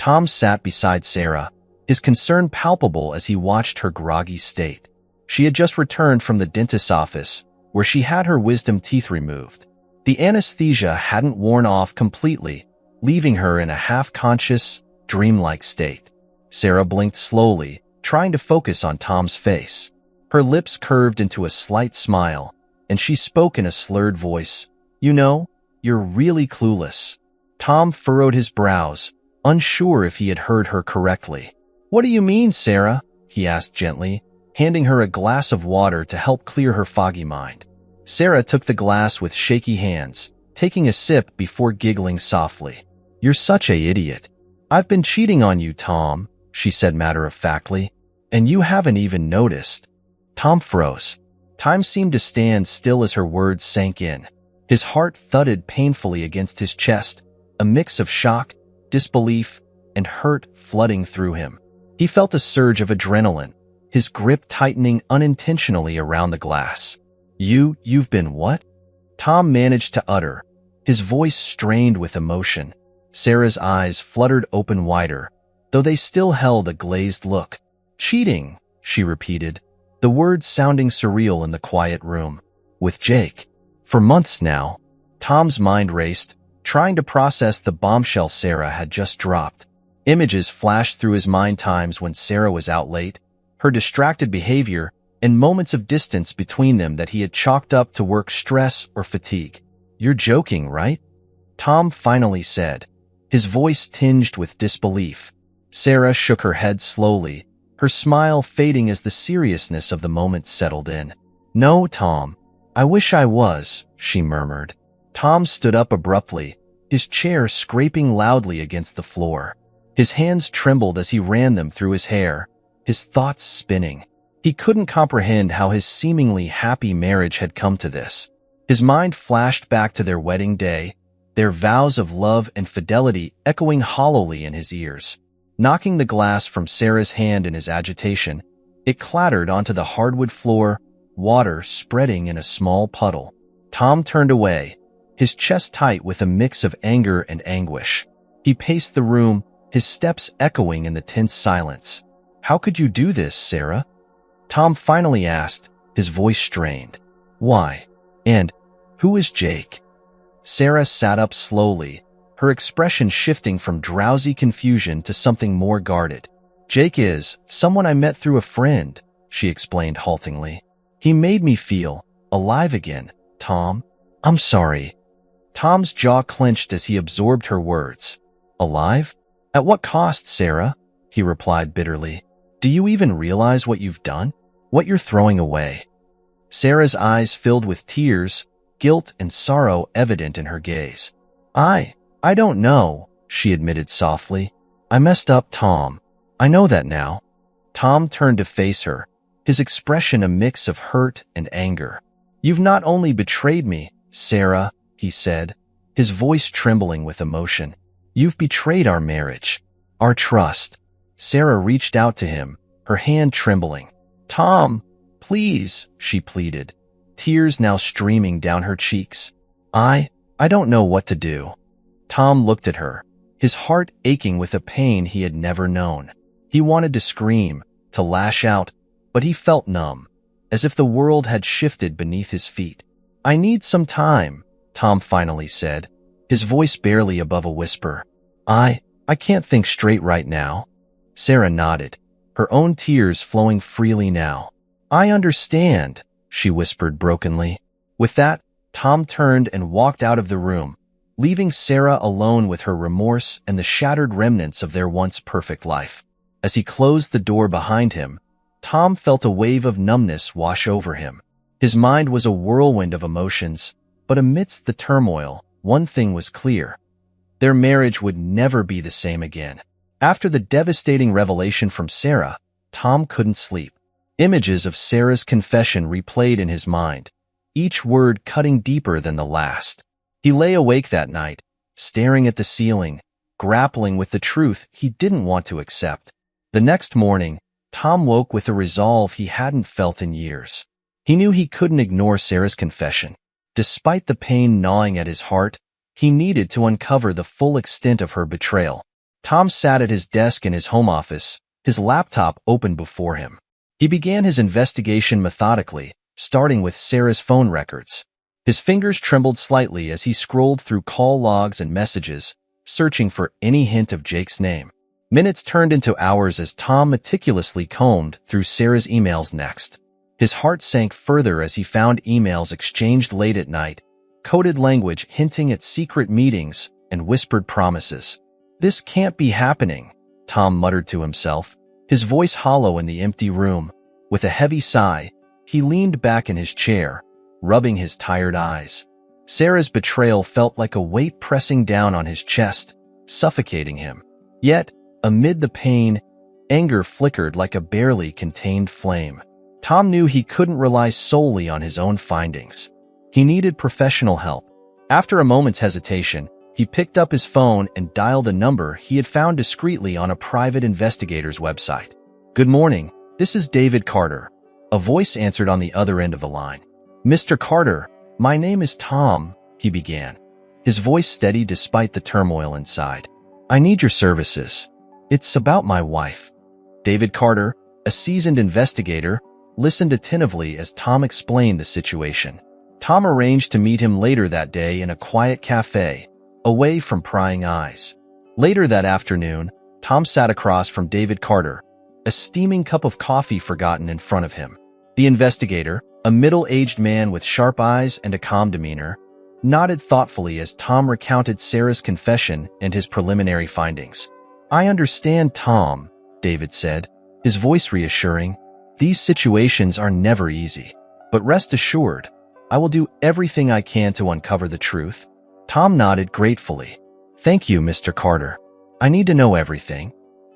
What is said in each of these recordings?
Tom sat beside Sarah, his concern palpable as he watched her groggy state. She had just returned from the dentist's office, where she had her wisdom teeth removed. The anesthesia hadn't worn off completely, leaving her in a half-conscious, dreamlike state. Sarah blinked slowly, trying to focus on Tom's face. Her lips curved into a slight smile, and she spoke in a slurred voice. "You know, you're really clueless." Tom furrowed his brows, unsure if he had heard her correctly. "What do you mean, Sarah?" he asked gently, handing her a glass of water to help clear her foggy mind. Sarah took the glass with shaky hands, taking a sip before giggling softly. "You're such an idiot. I've been cheating on you, Tom," she said matter-of-factly, "and you haven't even noticed." Tom froze. Time seemed to stand still as her words sank in. His heart thudded painfully against his chest, a mix of shock, disbelief, and hurt flooding through him. He felt a surge of adrenaline, his grip tightening unintentionally around the glass. You've been what?" Tom managed to utter, his voice strained with emotion. Sarah's eyes fluttered open wider, though they still held a glazed look. "Cheating," she repeated, the words sounding surreal in the quiet room. "With Jake. For months now." Tom's mind raced, trying to process the bombshell Sarah had just dropped. Images flashed through his mind, times when Sarah was out late, her distracted behavior, and moments of distance between them that he had chalked up to work stress or fatigue. "You're joking, right?" Tom finally said, his voice tinged with disbelief. Sarah shook her head slowly, her smile fading as the seriousness of the moment settled in. "No, Tom. I wish I was," she murmured. Tom stood up abruptly, his chair scraping loudly against the floor. His hands trembled as he ran them through his hair, his thoughts spinning. He couldn't comprehend how his seemingly happy marriage had come to this. His mind flashed back to their wedding day, their vows of love and fidelity echoing hollowly in his ears. Knocking the glass from Sarah's hand in his agitation, it clattered onto the hardwood floor, water spreading in a small puddle. Tom turned away, his chest tight with a mix of anger and anguish. He paced the room, his steps echoing in the tense silence. "How could you do this, Sarah?" Tom finally asked, his voice strained. "Why? And who is Jake?" Sarah sat up slowly, her expression shifting from drowsy confusion to something more guarded. "Jake is someone I met through a friend," she explained haltingly. "He made me feel alive again, Tom. I'm sorry." Tom's jaw clenched as he absorbed her words. "Alive? At what cost, Sarah?" he replied bitterly. "Do you even realize what you've done? What you're throwing away?" Sarah's eyes filled with tears, guilt and sorrow evident in her gaze. I don't know," she admitted softly. "I messed up, Tom. I know that now." Tom turned to face her, his expression a mix of hurt and anger. "You've not only betrayed me, Sarah," he said, his voice trembling with emotion. "You've betrayed our marriage, our trust." Sarah reached out to him, her hand trembling. "Tom, please," she pleaded, tears now streaming down her cheeks. I don't know what to do." Tom looked at her, his heart aching with a pain he had never known. He wanted to scream, to lash out, but he felt numb, as if the world had shifted beneath his feet. "I need some time," Tom finally said, his voice barely above a whisper. I can't think straight right now." Sarah nodded, her own tears flowing freely now. "I understand," she whispered brokenly. With that, Tom turned and walked out of the room, leaving Sarah alone with her remorse and the shattered remnants of their once perfect life. As he closed the door behind him, Tom felt a wave of numbness wash over him. His mind was a whirlwind of emotions, but amidst the turmoil, one thing was clear. Their marriage would never be the same again. After the devastating revelation from Sarah, Tom couldn't sleep. Images of Sarah's confession replayed in his mind, each word cutting deeper than the last. He lay awake that night, staring at the ceiling, grappling with the truth he didn't want to accept. The next morning, Tom woke with a resolve he hadn't felt in years. He knew he couldn't ignore Sarah's confession. Despite the pain gnawing at his heart, he needed to uncover the full extent of her betrayal. Tom sat at his desk in his home office, his laptop open before him. He began his investigation methodically, starting with Sarah's phone records. His fingers trembled slightly as he scrolled through call logs and messages, searching for any hint of Jake's name. Minutes turned into hours as Tom meticulously combed through Sarah's emails next. His heart sank further as he found emails exchanged late at night, coded language hinting at secret meetings and whispered promises. "This can't be happening," Tom muttered to himself, his voice hollow in the empty room. With a heavy sigh, he leaned back in his chair, rubbing his tired eyes. Sarah's betrayal felt like a weight pressing down on his chest, suffocating him. Yet, amid the pain, anger flickered like a barely contained flame. Tom knew he couldn't rely solely on his own findings. He needed professional help. After a moment's hesitation, he picked up his phone and dialed a number he had found discreetly on a private investigator's website. "Good morning, this is David Carter." A voice answered on the other end of the line. "Mr. Carter, my name is Tom," he began, his voice steady despite the turmoil inside. "I need your services. It's about my wife." David Carter, a seasoned investigator, listened attentively as Tom explained the situation. Tom arranged to meet him later that day in a quiet cafe, away from prying eyes. Later that afternoon, Tom sat across from David Carter, a steaming cup of coffee forgotten in front of him. The investigator, a middle-aged man with sharp eyes and a calm demeanor, nodded thoughtfully as Tom recounted Sarah's confession and his preliminary findings. "I understand, Tom," David said, his voice reassuring. "These situations are never easy. But rest assured, I will do everything I can to uncover the truth." Tom nodded gratefully. "Thank you, Mr. Carter. I need to know everything."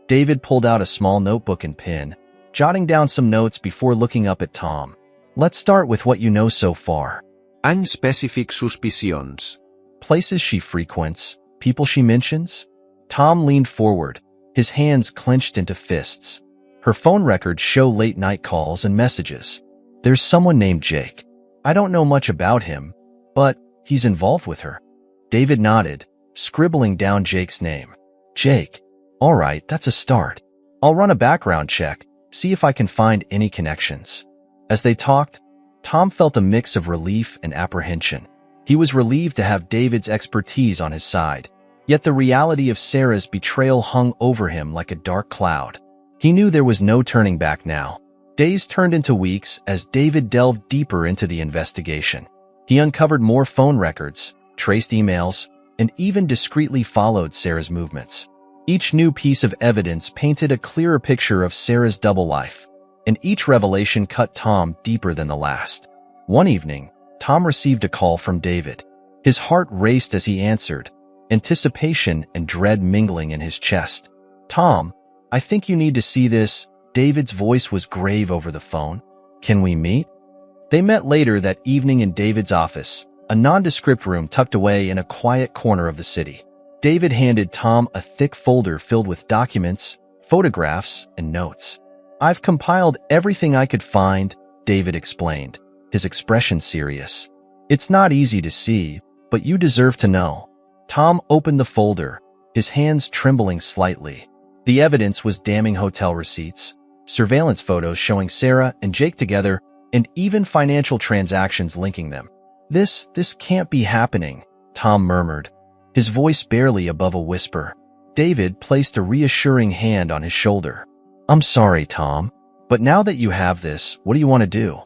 David pulled out a small notebook and pen, jotting down some notes before looking up at Tom. "Let's start with what you know so far." Unspecific suspicions. "Places she frequents, people she mentions?" Tom leaned forward, his hands clenched into fists. "Her phone records show late-night calls and messages. There's someone named Jake. I don't know much about him, but he's involved with her." David nodded, scribbling down Jake's name. "Jake. All right, that's a start. I'll run a background check, see if I can find any connections." As they talked, Tom felt a mix of relief and apprehension. He was relieved to have David's expertise on his side, yet the reality of Sarah's betrayal hung over him like a dark cloud. He knew there was no turning back now. Days turned into weeks as David delved deeper into the investigation. He uncovered more phone records, traced emails, and even discreetly followed Sarah's movements. Each new piece of evidence painted a clearer picture of Sarah's double life, and each revelation cut Tom deeper than the last. One evening, Tom received a call from David. His heart raced as he answered, anticipation and dread mingling in his chest. "Tom, I think you need to see this." David's voice was grave over the phone. "Can we meet?" They met later that evening in David's office, a nondescript room tucked away in a quiet corner of the city. David handed Tom a thick folder filled with documents, photographs, and notes. "I've compiled everything I could find," David explained, his expression serious. "It's not easy to see, but you deserve to know." Tom opened the folder, his hands trembling slightly. The evidence was damning hotel receipts, surveillance photos showing Sarah and Jake together, and even financial transactions linking them. This can't be happening," Tom murmured, his voice barely above a whisper. David placed a reassuring hand on his shoulder. "I'm sorry, Tom, but now that you have this, what do you want to do?"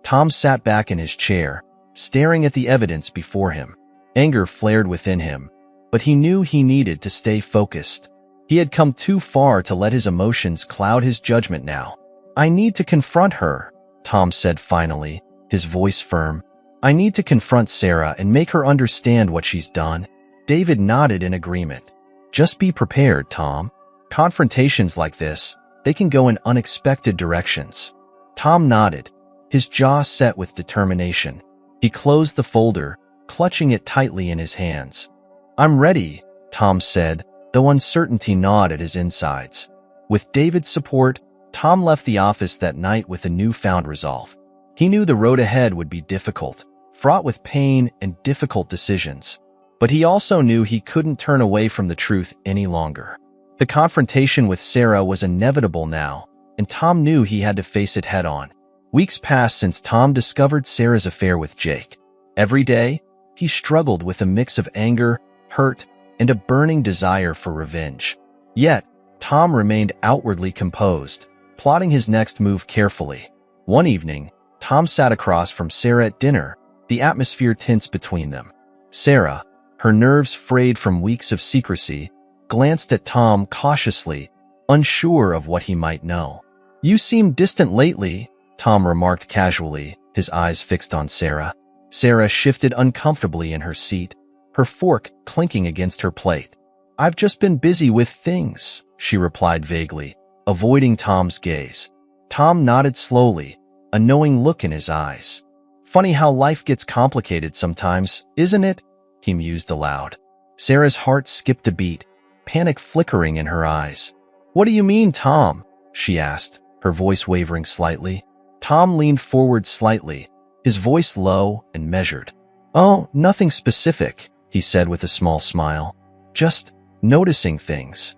Tom sat back in his chair, staring at the evidence before him. Anger flared within him, but he knew he needed to stay focused. He had come too far to let his emotions cloud his judgment now. "I need to confront her," Tom said finally, his voice firm. "I need to confront Sarah and make her understand what she's done." David nodded in agreement. "Just be prepared, Tom. Confrontations like this, they can go in unexpected directions." Tom nodded, his jaw set with determination. He closed the folder, clutching it tightly in his hands. "I'm ready," Tom said, though uncertainty gnawed at his insides. With David's support, Tom left the office that night with a newfound resolve. He knew the road ahead would be difficult, fraught with pain and difficult decisions. But he also knew he couldn't turn away from the truth any longer. The confrontation with Sarah was inevitable now, and Tom knew he had to face it head-on. Weeks passed since Tom discovered Sarah's affair with Jake. Every day, he struggled with a mix of anger, hurt, and a burning desire for revenge. Yet, Tom remained outwardly composed, plotting his next move carefully. One evening, Tom sat across from Sarah at dinner, the atmosphere tense between them. Sarah, her nerves frayed from weeks of secrecy, glanced at Tom cautiously, unsure of what he might know. "You seem distant lately," Tom remarked casually, his eyes fixed on Sarah. Sarah shifted uncomfortably in her seat, her fork clinking against her plate. "I've just been busy with things," she replied vaguely, avoiding Tom's gaze. Tom nodded slowly, a knowing look in his eyes. "Funny how life gets complicated sometimes, isn't it?" he mused aloud. Sarah's heart skipped a beat, panic flickering in her eyes. "What do you mean, Tom?" she asked, her voice wavering slightly. Tom leaned forward slightly, his voice low and measured. "Oh, nothing specific," he said with a small smile. "Just noticing things."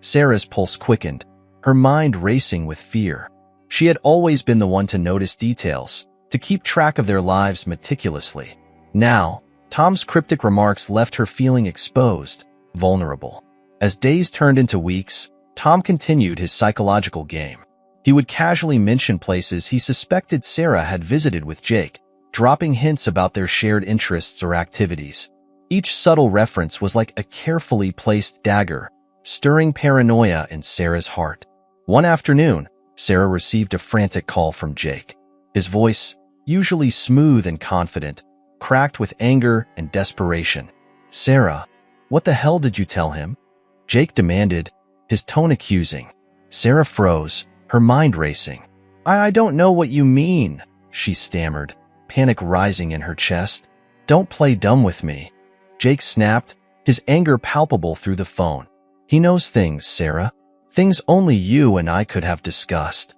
Sarah's pulse quickened, her mind racing with fear. She had always been the one to notice details, to keep track of their lives meticulously. Now, Tom's cryptic remarks left her feeling exposed, vulnerable. As days turned into weeks, Tom continued his psychological game. He would casually mention places he suspected Sarah had visited with Jake, dropping hints about their shared interests or activities. Each subtle reference was like a carefully placed dagger, stirring paranoia in Sarah's heart. One afternoon, Sarah received a frantic call from Jake. His voice, usually smooth and confident, cracked with anger and desperation. "Sarah, what the hell did you tell him?" Jake demanded, his tone accusing. Sarah froze, her mind racing. I don't know what you mean," she stammered, panic rising in her chest. "Don't play dumb with me." Jake snapped, his anger palpable through the phone. "He knows things, Sarah. Things only you and I could have discussed."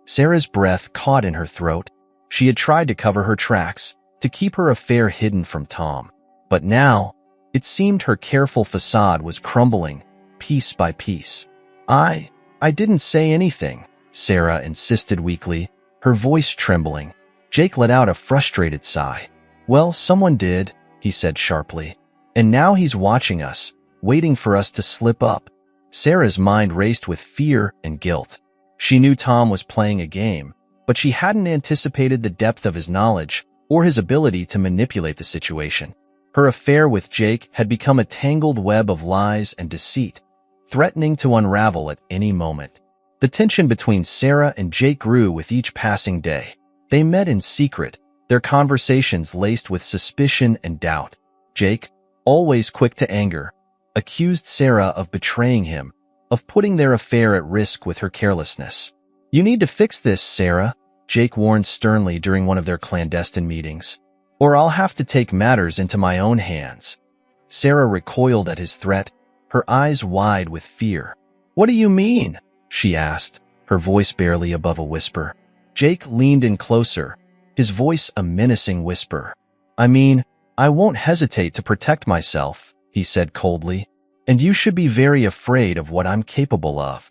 Sarah's breath caught in her throat. She had tried to cover her tracks, to keep her affair hidden from Tom. But now, it seemed her careful facade was crumbling, piece by piece. I didn't say anything," Sarah insisted weakly, her voice trembling. Jake let out a frustrated sigh. "Well, someone did," he said sharply. "And now he's watching us, waiting for us to slip up." Sarah's mind raced with fear and guilt. She knew Tom was playing a game, but she hadn't anticipated the depth of his knowledge or his ability to manipulate the situation. Her affair with Jake had become a tangled web of lies and deceit, threatening to unravel at any moment. The tension between Sarah and Jake grew with each passing day. They met in secret, their conversations laced with suspicion and doubt. Jake, always quick to anger, accused Sarah of betraying him, of putting their affair at risk with her carelessness. "You need to fix this, Sarah," Jake warned sternly during one of their clandestine meetings, "or I'll have to take matters into my own hands." Sarah recoiled at his threat, her eyes wide with fear. "What do you mean?" she asked, her voice barely above a whisper. Jake leaned in closer, his voice a menacing whisper. "I mean, I won't hesitate to protect myself," he said coldly, "and you should be very afraid of what I'm capable of."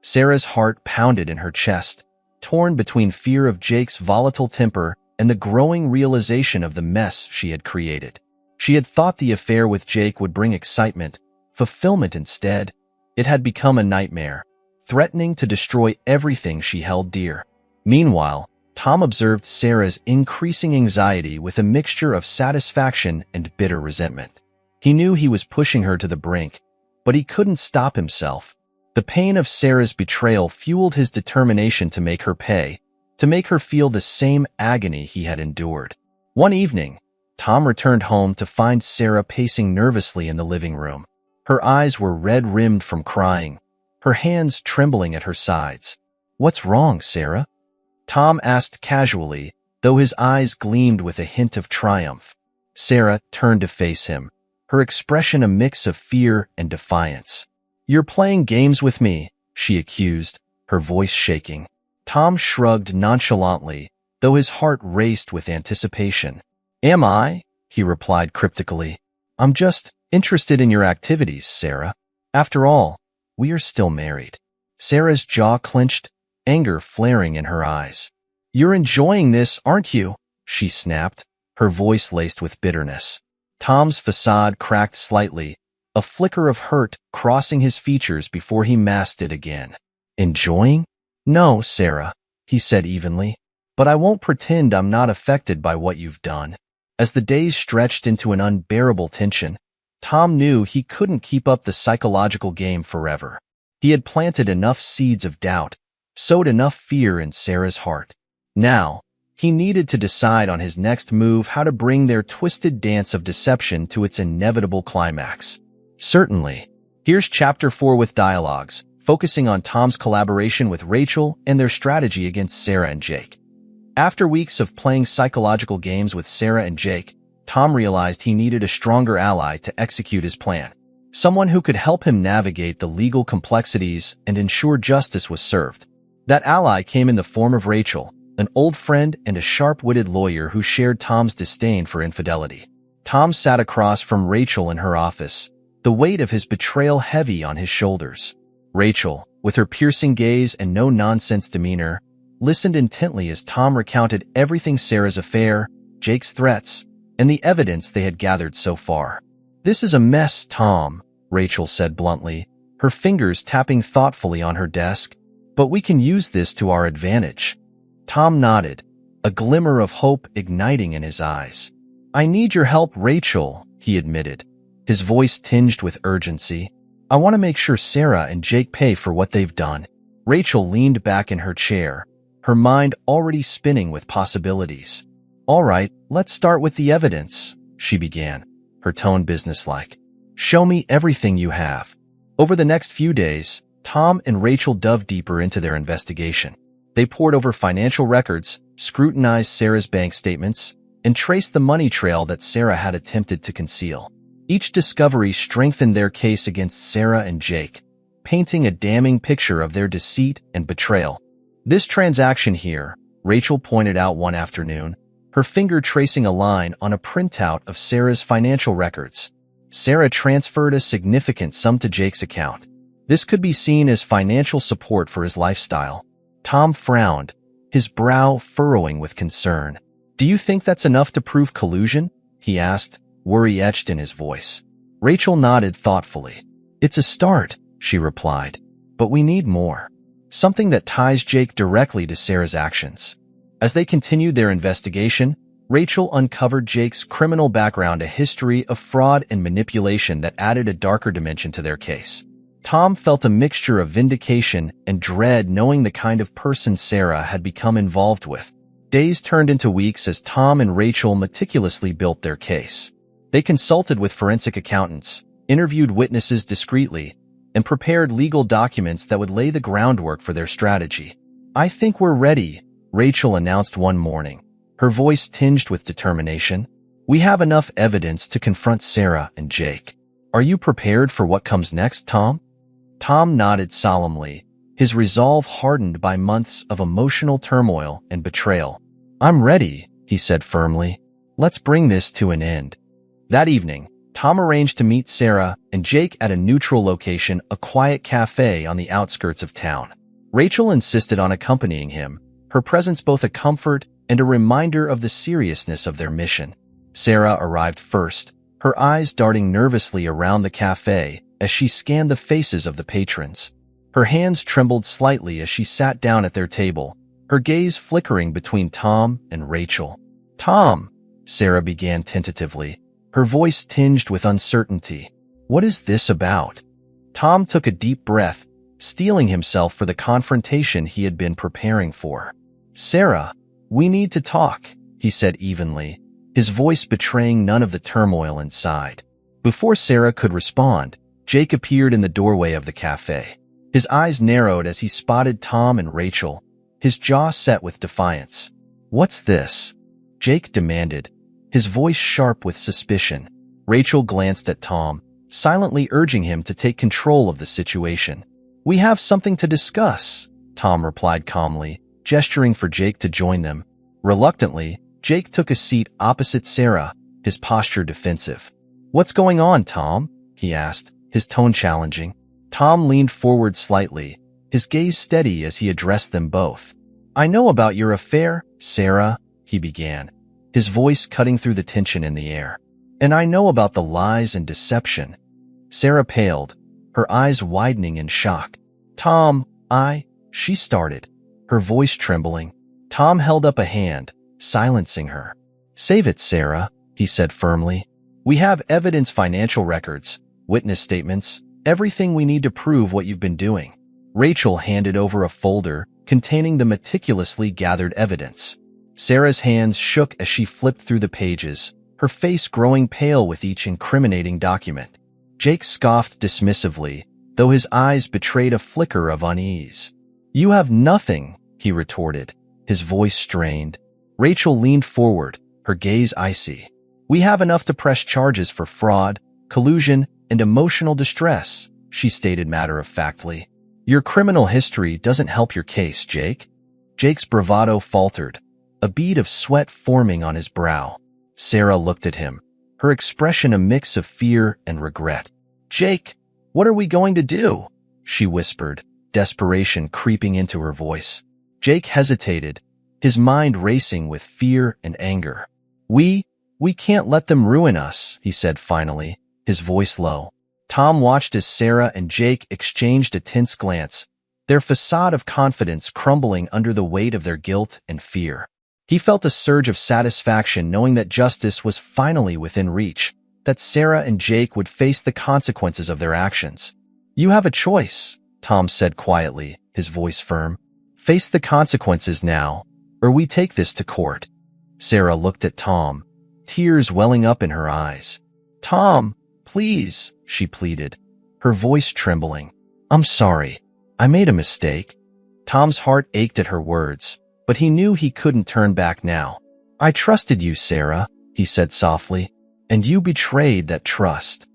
Sarah's heart pounded in her chest, torn between fear of Jake's volatile temper and the growing realization of the mess she had created. She had thought the affair with Jake would bring excitement, fulfillment instead. It had become a nightmare, threatening to destroy everything she held dear. Meanwhile, Tom observed Sarah's increasing anxiety with a mixture of satisfaction and bitter resentment. He knew he was pushing her to the brink, but he couldn't stop himself. The pain of Sarah's betrayal fueled his determination to make her pay, to make her feel the same agony he had endured. One evening, Tom returned home to find Sarah pacing nervously in the living room. Her eyes were red-rimmed from crying, her hands trembling at her sides. "What's wrong, Sarah?" Tom asked casually, though his eyes gleamed with a hint of triumph. Sarah turned to face him, her expression a mix of fear and defiance. "You're playing games with me," she accused, her voice shaking. Tom shrugged nonchalantly, though his heart raced with anticipation. "Am I?" he replied cryptically. "I'm just interested in your activities, Sarah. After all, We are still married." Sarah's jaw clenched, anger flaring in her eyes. "You're enjoying this, aren't you?" she snapped, her voice laced with bitterness. Tom's facade cracked slightly, a flicker of hurt crossing his features before he masked it again. "Enjoying? No, Sarah," he said evenly. "But I won't pretend I'm not affected by what you've done." As the days stretched into an unbearable tension, Tom knew he couldn't keep up the psychological game forever. He had planted enough seeds of doubt, sowed enough fear in Sarah's heart. Now, he needed to decide on his next move, how to bring their twisted dance of deception to its inevitable climax. Certainly. Here's Chapter 4 with dialogues, focusing on Tom's collaboration with Rachel and their strategy against Sarah and Jake. After weeks of playing psychological games with Sarah and Jake, Tom realized he needed a stronger ally to execute his plan. Someone who could help him navigate the legal complexities and ensure justice was served. That ally came in the form of Rachel, an old friend and a sharp-witted lawyer who shared Tom's disdain for infidelity. Tom sat across from Rachel in her office, the weight of his betrayal heavy on his shoulders. Rachel, with her piercing gaze and no-nonsense demeanor, listened intently as Tom recounted everything: Sarah's affair, Jake's threats, and the evidence they had gathered so far. "This is a mess, Tom," Rachel said bluntly, her fingers tapping thoughtfully on her desk. "But we can use this to our advantage." Tom nodded, a glimmer of hope igniting in his eyes. "I need your help, Rachel," he admitted, his voice tinged with urgency. "I want to make sure Sarah and Jake pay for what they've done." Rachel leaned back in her chair, her mind already spinning with possibilities. "All right, let's start with the evidence," she began, her tone businesslike. "Show me everything you have." Over the next few days, Tom and Rachel dove deeper into their investigation. They pored over financial records, scrutinized Sarah's bank statements, and traced the money trail that Sarah had attempted to conceal. Each discovery strengthened their case against Sarah and Jake, painting a damning picture of their deceit and betrayal. "This transaction here," Rachel pointed out one afternoon, her finger tracing a line on a printout of Sarah's financial records. Sarah transferred a significant sum to Jake's account. This could be seen as financial support for his lifestyle. Tom frowned, his brow furrowing with concern. "Do you think that's enough to prove collusion?" he asked, worry etched in his voice. Rachel nodded thoughtfully. "It's a start," she replied, "but we need more. Something that ties Jake directly to Sarah's actions." As they continued their investigation, Rachel uncovered Jake's criminal background, a history of fraud and manipulation that added a darker dimension to their case. Tom felt a mixture of vindication and dread knowing the kind of person Sarah had become involved with. Days turned into weeks as Tom and Rachel meticulously built their case. They consulted with forensic accountants, interviewed witnesses discreetly, and prepared legal documents that would lay the groundwork for their strategy. "I think we're ready," Rachel announced one morning, her voice tinged with determination. "We have enough evidence to confront Sarah and Jake. Are you prepared for what comes next, Tom?" Tom nodded solemnly, his resolve hardened by months of emotional turmoil and betrayal. "I'm ready," he said firmly. "Let's bring this to an end." That evening, Tom arranged to meet Sarah and Jake at a neutral location, a quiet cafe on the outskirts of town. Rachel insisted on accompanying him, her presence both a comfort and a reminder of the seriousness of their mission. Sarah arrived first, her eyes darting nervously around the cafe as she scanned the faces of the patrons. Her hands trembled slightly as she sat down at their table, her gaze flickering between Tom and Rachel. "Tom," Sarah began tentatively, her voice tinged with uncertainty. "What is this about?" Tom took a deep breath, steeling himself for the confrontation he had been preparing for. "Sarah, we need to talk," he said evenly, his voice betraying none of the turmoil inside. Before Sarah could respond, Jake appeared in the doorway of the cafe. His eyes narrowed as he spotted Tom and Rachel, his jaw set with defiance. "What's this?" Jake demanded, his voice sharp with suspicion. Rachel glanced at Tom, silently urging him to take control of the situation. "We have something to discuss," Tom replied calmly, gesturing for Jake to join them. Reluctantly, Jake took a seat opposite Sarah, his posture defensive. "What's going on, Tom?" he asked, his tone challenging. Tom leaned forward slightly, his gaze steady as he addressed them both. "I know about your affair, Sarah," he began, his voice cutting through the tension in the air. "And I know about the lies and deception." Sarah paled, her eyes widening in shock. "Tom, she started, her voice trembling. Tom held up a hand, silencing her. "Save it, Sarah," he said firmly. "We have evidence, financial records, witness statements, everything we need to prove what you've been doing." Rachel handed over a folder containing the meticulously gathered evidence. Sarah's hands shook as she flipped through the pages, her face growing pale with each incriminating document. Jake scoffed dismissively, though his eyes betrayed a flicker of unease. "You have nothing," he retorted, his voice strained. Rachel leaned forward, her gaze icy. "We have enough to press charges for fraud, collusion, and emotional distress," she stated matter-of-factly. "Your criminal history doesn't help your case, Jake." Jake's bravado faltered, a bead of sweat forming on his brow. Sarah looked at him, her expression a mix of fear and regret. "Jake, what are we going to do?" she whispered, desperation creeping into her voice. Jake hesitated, his mind racing with fear and anger. We can't let them ruin us," he said finally, his voice low. Tom watched as Sarah and Jake exchanged a tense glance, their facade of confidence crumbling under the weight of their guilt and fear. He felt a surge of satisfaction knowing that justice was finally within reach, that Sarah and Jake would face the consequences of their actions. "You have a choice," Tom said quietly, his voice firm. "Face the consequences now, or we take this to court." Sarah looked at Tom, tears welling up in her eyes. "Tom, please," she pleaded, her voice trembling. "I'm sorry. I made a mistake." Tom's heart ached at her words, but he knew he couldn't turn back now. "I trusted you, Sarah," he said softly, "and you betrayed that trust."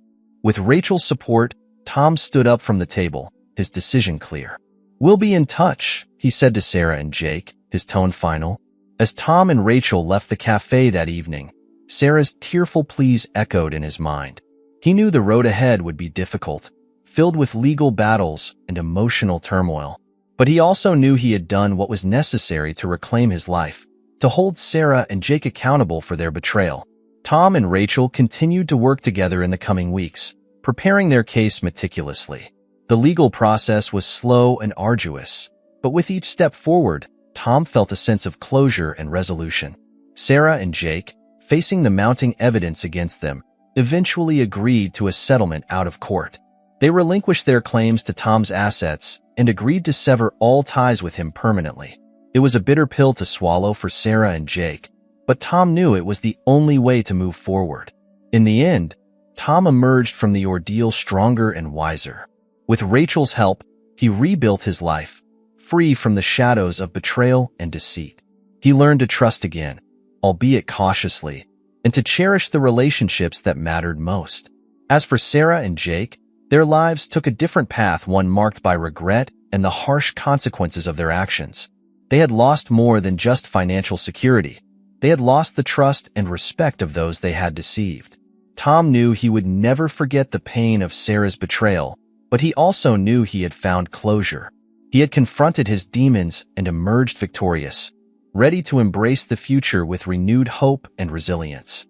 With Rachel's support, Tom stood up from the table, his decision clear. "We'll be in touch," he said to Sarah and Jake, his tone final. As Tom and Rachel left the cafe that evening, Sarah's tearful pleas echoed in his mind. He knew the road ahead would be difficult, filled with legal battles and emotional turmoil. But he also knew he had done what was necessary to reclaim his life, to hold Sarah and Jake accountable for their betrayal. Tom and Rachel continued to work together in the coming weeks, preparing their case meticulously. The legal process was slow and arduous, but with each step forward, Tom felt a sense of closure and resolution. Sarah and Jake, facing the mounting evidence against them, eventually agreed to a settlement out of court. They relinquished their claims to Tom's assets and agreed to sever all ties with him permanently. It was a bitter pill to swallow for Sarah and Jake, but Tom knew it was the only way to move forward. In the end, Tom emerged from the ordeal stronger and wiser. With Rachel's help, he rebuilt his life, free from the shadows of betrayal and deceit. He learned to trust again, albeit cautiously, and to cherish the relationships that mattered most. As for Sarah and Jake, their lives took a different path, one marked by regret and the harsh consequences of their actions. They had lost more than just financial security. They had lost the trust and respect of those they had deceived. Tom knew he would never forget the pain of Sarah's betrayal, but he also knew he had found closure. He had confronted his demons and emerged victorious, ready to embrace the future with renewed hope and resilience.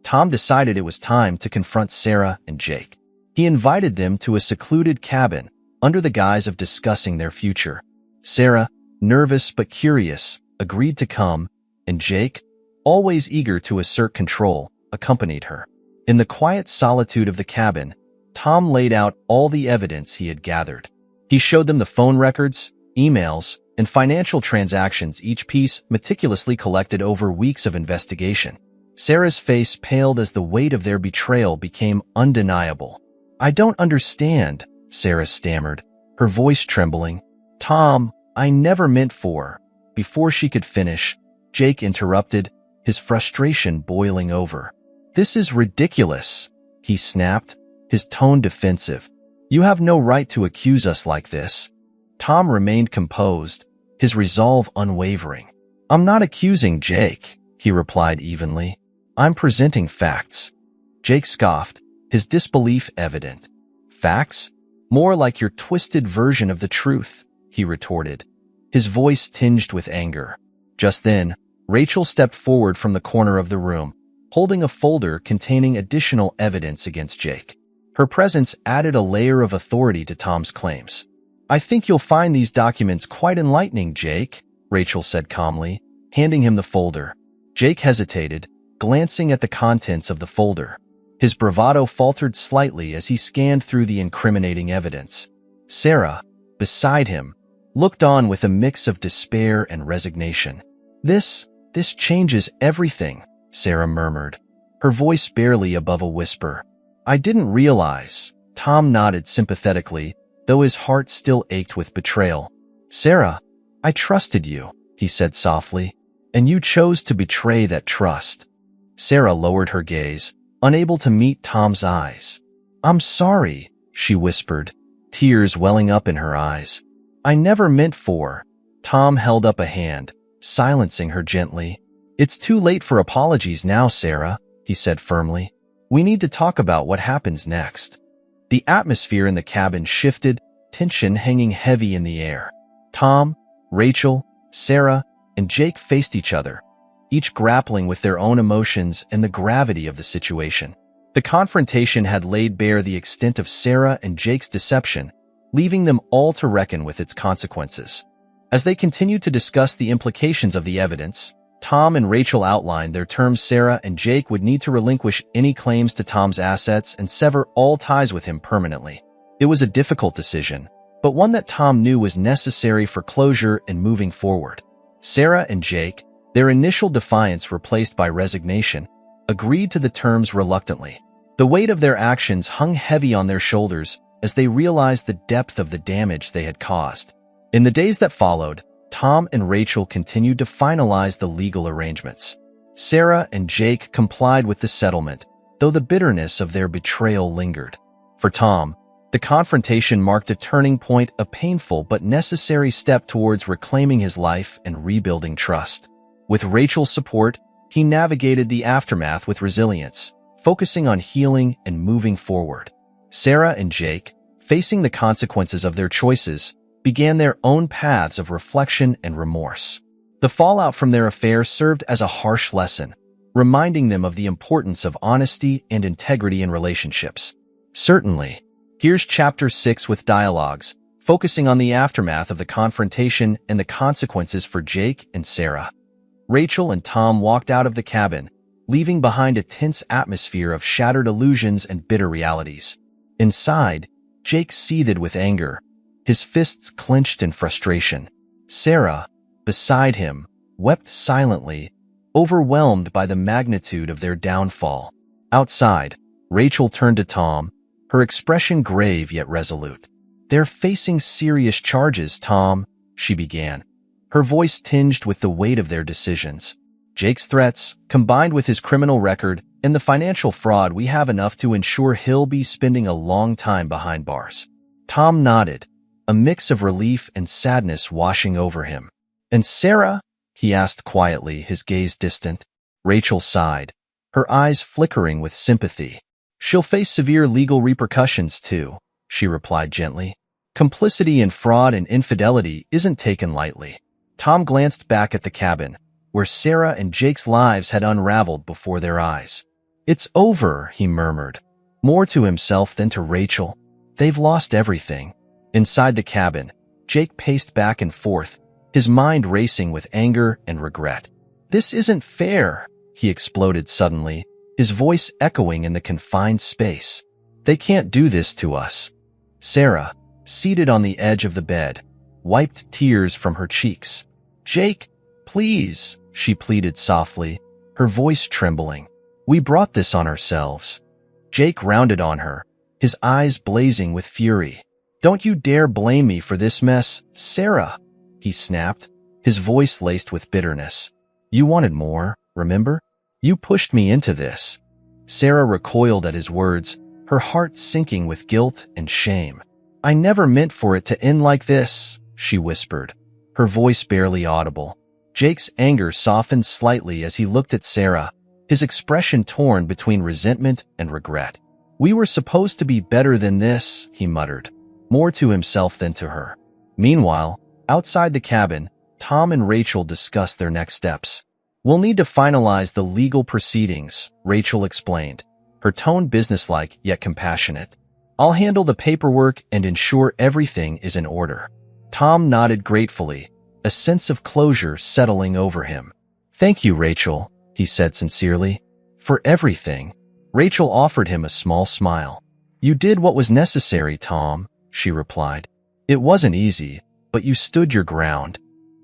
Tom decided it was time to confront Sarah and Jake. He invited them to a secluded cabin under the guise of discussing their future. Sarah, nervous but curious, agreed to come, and Jake, always eager to assert control, accompanied her. In the quiet solitude of the cabin, Tom laid out all the evidence he had gathered. He showed them the phone records, emails, and financial transactions, each piece meticulously collected over weeks of investigation. Sarah's face paled as the weight of their betrayal became undeniable. "I don't understand," Sarah stammered, her voice trembling. "Tom, I never meant for—" Before she could finish, Jake interrupted, his frustration boiling over. "This is ridiculous," he snapped, his tone defensive. "You have no right to accuse us like this." Tom remained composed, his resolve unwavering. "I'm not accusing Jake," he replied evenly. "I'm presenting facts." Jake scoffed, his disbelief evident. "Facts? More like your twisted version of the truth, he retorted, his voice tinged with anger. Just then, Rachel stepped forward from the corner of the room, holding a folder containing additional evidence against Jake. Her presence added a layer of authority to Tom's claims. "I think you'll find these documents quite enlightening, Jake," Rachel said calmly, handing him the folder. Jake hesitated, glancing at the contents of the folder. His bravado faltered slightly as he scanned through the incriminating evidence. Sarah, beside him, looked on with a mix of despair and resignation. This changes everything," Sarah murmured, her voice barely above a whisper. "I didn't realize," Tom nodded sympathetically, though his heart still ached with betrayal. "Sarah, I trusted you," he said softly, "and you chose to betray that trust." Sarah lowered her gaze, unable to meet Tom's eyes. "I'm sorry," she whispered, tears welling up in her eyes. "I never meant for—" Tom held up a hand, silencing her gently. "It's too late for apologies now, Sarah," he said firmly. "We need to talk about what happens next." The atmosphere in the cabin shifted, tension hanging heavy in the air. Tom, Rachel, Sarah, and Jake faced each other, each grappling with their own emotions and the gravity of the situation. The confrontation had laid bare the extent of Sarah and Jake's deception, leaving them all to reckon with its consequences. As they continued to discuss the implications of the evidence, Tom and Rachel outlined their terms. Sarah and Jake would need to relinquish any claims to Tom's assets and sever all ties with him permanently. It was a difficult decision, but one that Tom knew was necessary for closure and moving forward. Sarah and Jake, their initial defiance replaced by resignation, agreed to the terms reluctantly. The weight of their actions hung heavy on their shoulders as they realized the depth of the damage they had caused. In the days that followed, Tom and Rachel continued to finalize the legal arrangements. Sarah and Jake complied with the settlement, though the bitterness of their betrayal lingered. For Tom, the confrontation marked a turning point, a painful but necessary step towards reclaiming his life and rebuilding trust. With Rachel's support, he navigated the aftermath with resilience, focusing on healing and moving forward. Sarah and Jake, facing the consequences of their choices, began their own paths of reflection and remorse. The fallout from their affair served as a harsh lesson, reminding them of the importance of honesty and integrity in relationships. Certainly, here's Chapter 6 with dialogues, focusing on the aftermath of the confrontation and the consequences for Jake and Sarah. Rachel and Tom walked out of the cabin, leaving behind a tense atmosphere of shattered illusions and bitter realities. Inside, Jake seethed with anger, his fists clenched in frustration. Sarah, beside him, wept silently, overwhelmed by the magnitude of their downfall. Outside, Rachel turned to Tom, her expression grave yet resolute. "They're facing serious charges, Tom," she began, her voice tinged with the weight of their decisions. "Jake's threats, combined with his criminal record and the financial fraud, we have enough to ensure he'll be spending a long time behind bars." Tom nodded, a mix of relief and sadness washing over him. "And Sarah?" he asked quietly, his gaze distant. Rachel sighed, her eyes flickering with sympathy. "She'll face severe legal repercussions too," she replied gently. "Complicity in fraud and infidelity isn't taken lightly." Tom glanced back at the cabin, where Sarah and Jake's lives had unraveled before their eyes. "It's over," he murmured, more to himself than to Rachel. "They've lost everything." Inside the cabin, Jake paced back and forth, his mind racing with anger and regret. "This isn't fair," he exploded suddenly, his voice echoing in the confined space. "They can't do this to us." Sarah, seated on the edge of the bed, wiped tears from her cheeks. "Jake, please," she pleaded softly, her voice trembling. "We brought this on ourselves." Jake rounded on her, his eyes blazing with fury. "Don't you dare blame me for this mess, Sarah," he snapped, his voice laced with bitterness. "You wanted more, remember? You pushed me into this." Sarah recoiled at his words, her heart sinking with guilt and shame. "I never meant for it to end like this," she whispered, her voice barely audible. Jake's anger softened slightly as he looked at Sarah, his expression torn between resentment and regret. "We were supposed to be better than this," he muttered, more to himself than to her. Meanwhile, outside the cabin, Tom and Rachel discussed their next steps. "We'll need to finalize the legal proceedings," Rachel explained, her tone businesslike yet compassionate. "I'll handle the paperwork and ensure everything is in order." Tom nodded gratefully, a sense of closure settling over him. "Thank you, Rachel," he said sincerely, "for everything." Rachel offered him a small smile. "You did what was necessary, Tom," she replied. "It wasn't easy, but you stood your ground."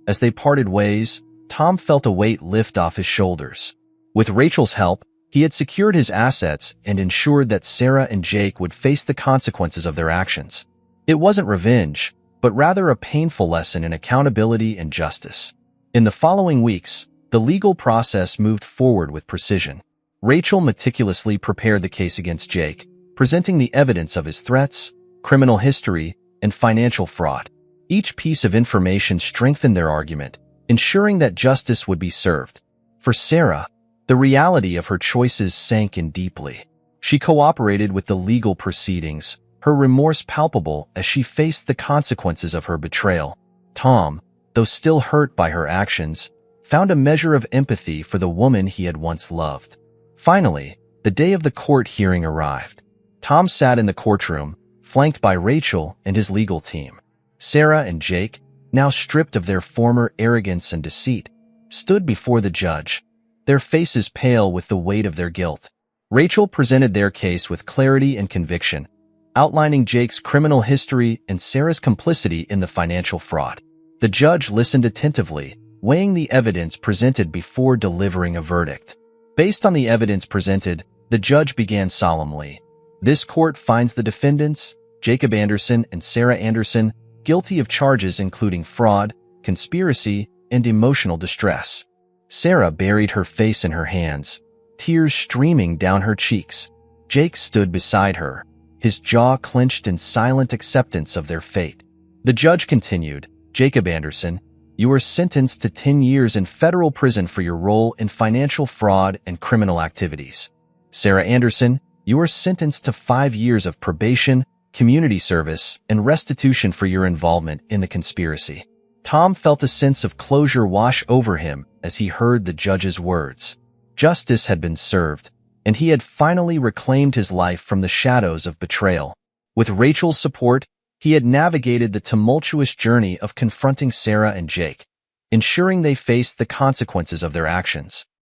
As they parted ways, Tom felt a weight lift off his shoulders. With Rachel's help, he had secured his assets and ensured that Sarah and Jake would face the consequences of their actions. It wasn't revenge, but rather a painful lesson in accountability and justice. In the following weeks, the legal process moved forward with precision. Rachel meticulously prepared the case against Jake, presenting the evidence of his threats, criminal history, and financial fraud. Each piece of information strengthened their argument, ensuring that justice would be served. For Sarah, the reality of her choices sank in deeply. She cooperated with the legal proceedings, her remorse palpable as she faced the consequences of her betrayal. Tom, though still hurt by her actions, found a measure of empathy for the woman he had once loved. Finally, the day of the court hearing arrived. Tom sat in the courtroom, flanked by Rachel and his legal team. Sarah and Jake, now stripped of their former arrogance and deceit, stood before the judge, their faces pale with the weight of their guilt. Rachel presented their case with clarity and conviction, outlining Jake's criminal history and Sarah's complicity in the financial fraud. The judge listened attentively, weighing the evidence presented before delivering a verdict. Based on the evidence presented, the judge began solemnly. "This court finds the defendants, Jacob Anderson and Sarah Anderson, guilty of charges including fraud, conspiracy, and emotional distress." Sarah buried her face in her hands, tears streaming down her cheeks. Jake stood beside her, his jaw clenched in silent acceptance of their fate. The judge continued, "Jacob Anderson, you are sentenced to 10 years in federal prison for your role in financial fraud and criminal activities. Sarah Anderson, you are sentenced to 5 years of probation, community service, and restitution for your involvement in the conspiracy." Tom felt a sense of closure wash over him as he heard the judge's words. Justice had been served, and he had finally reclaimed his life from the shadows of betrayal. With Rachel's support, he had navigated the tumultuous journey of confronting Sarah and Jake, ensuring they faced the consequences of their actions.